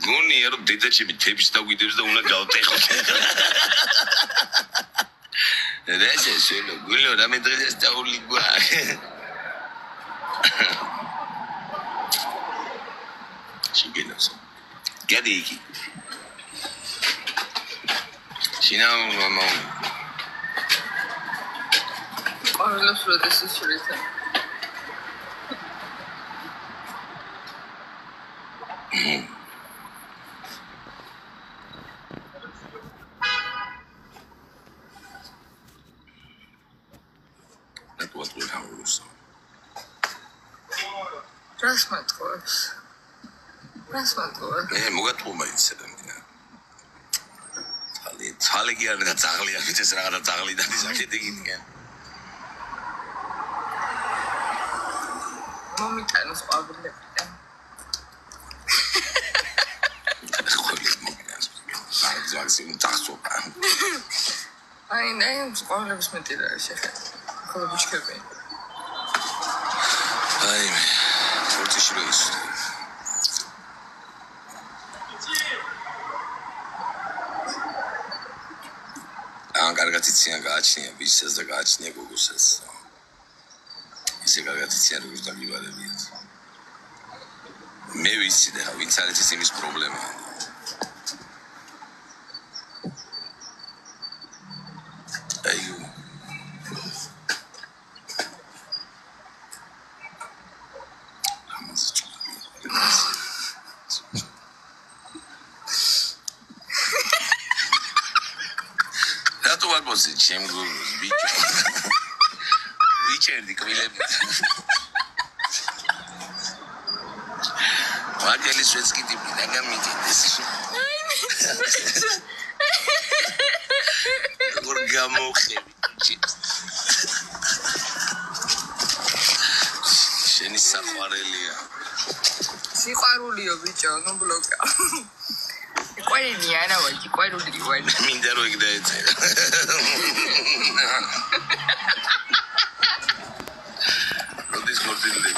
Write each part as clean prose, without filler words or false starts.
გონია რომ დედაჩები თებს დაგვიდებს და უნდა გავტეხოთ. Rese solo, quello da mentre sta un linguaggio. Ci vedo so. Gadiki. Sinau mama. Parlo solo adesso solita. მოგატყუა ისე და მინდა. თალე კი არ და ძაღლია ვიცეს რაღაცა ძაღლი და ისაკეთი გიგენ. მომიტანოს ყვავილებიდან. ზაგს იმტახსობა. აი ყვავილების მეტი რა შეხეთ. ხოლო ბუჩქები. აი ფორტიში რო ის კარგად იციან გააჩნია ვისაც და გააჩნია გოგოსაც. ისე კარგად იციან როგორც დაგიბადებიათ. მე ვიცი და ვინც არის ის იმის პრობლემაა. აიუ. ჩემ გულს ბიჭო ვიჭერდი კვილები ვაგელის ვეცკიტი და გამიგდეს როგორ გამოხები შენი საყვარელია სიყვარულიო ბიჭო ნუ ბლოკა Quarini, no, oggi qua non li vuoi. Mi dero che dai te. Non discordi lì.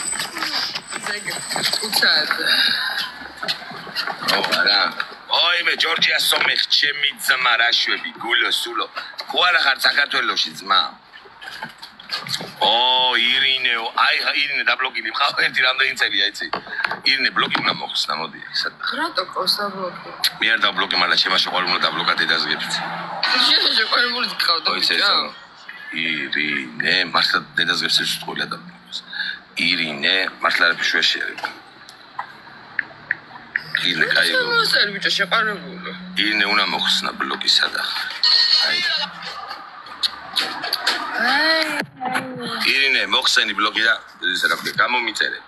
Sai che scusate. Oh, ara. Oi, me Giorgia sommi chemi zamarashwebi gulo sulo. Quara khar საქართველოში ძმა. Oh, Irine, აი Irine დაბლოკილი ხარ ერთი რამდენი წელია იცი. Irine ბლოკი უნდა მოხსნა, მოდი. რატო ყავს დაბლოკი? მე არ დაბლოკე, მაგრამ შემა შეყვარული უნდა დაბლოკა დედას გეფიცი. შეყვარებული გყავდა ბიჭო. Irine, მართლა დედას გეფიცი სიტყვა დაბლოკოს. Irine, მართლა არ ფიშვეში არის. Irine кайგო. მოსერ ბიჭო შეყვარებული. Irine უნდა მოხსნა ბლოკი სადახ. აი. Irine, მოხსენი ბლოკი და ისე რა ქვია, გამომიწერე.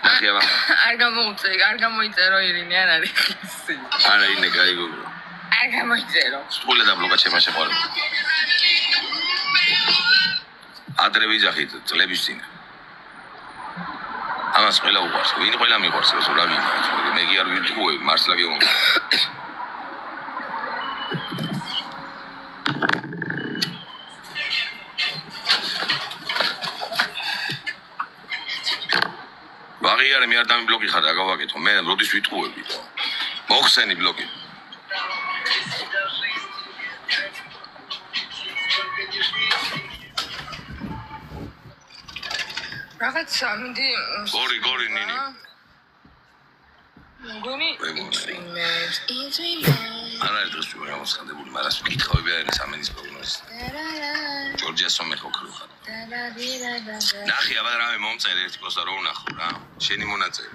ნახევა. არ გამოუწერე, არ გამოიწერო Irine, არ არის ხისი. არა, Irine, кайგო. არ გამოიწერო. სკოლა და ბლოკა შემა შეყვარებული. ადრე ვიძახით წლების წინ. ამას ყველა უყვარს, ვინ ყველა მიყვარს, რა ვინ. მე კი არ ვიტყუები, მართლა გეუბნები. ვაღიარე მე არ დამიბლოკი ხარ, აგავაკეთო. მე როდის ვიტყუები. მოხსენი ბლოკი. რაღაცა მინდი გორი ნინი. გონი არა ეს თუ რა მოსხდებული, მაგრამ ვკითხავები არა სამენის პროგნოზის. ჯორჯია სომე ხოქრო ხარ. ნახე აბა რამე მომწერე ერთი პოსტა რო ვნახო რა. შენი მონაწილე.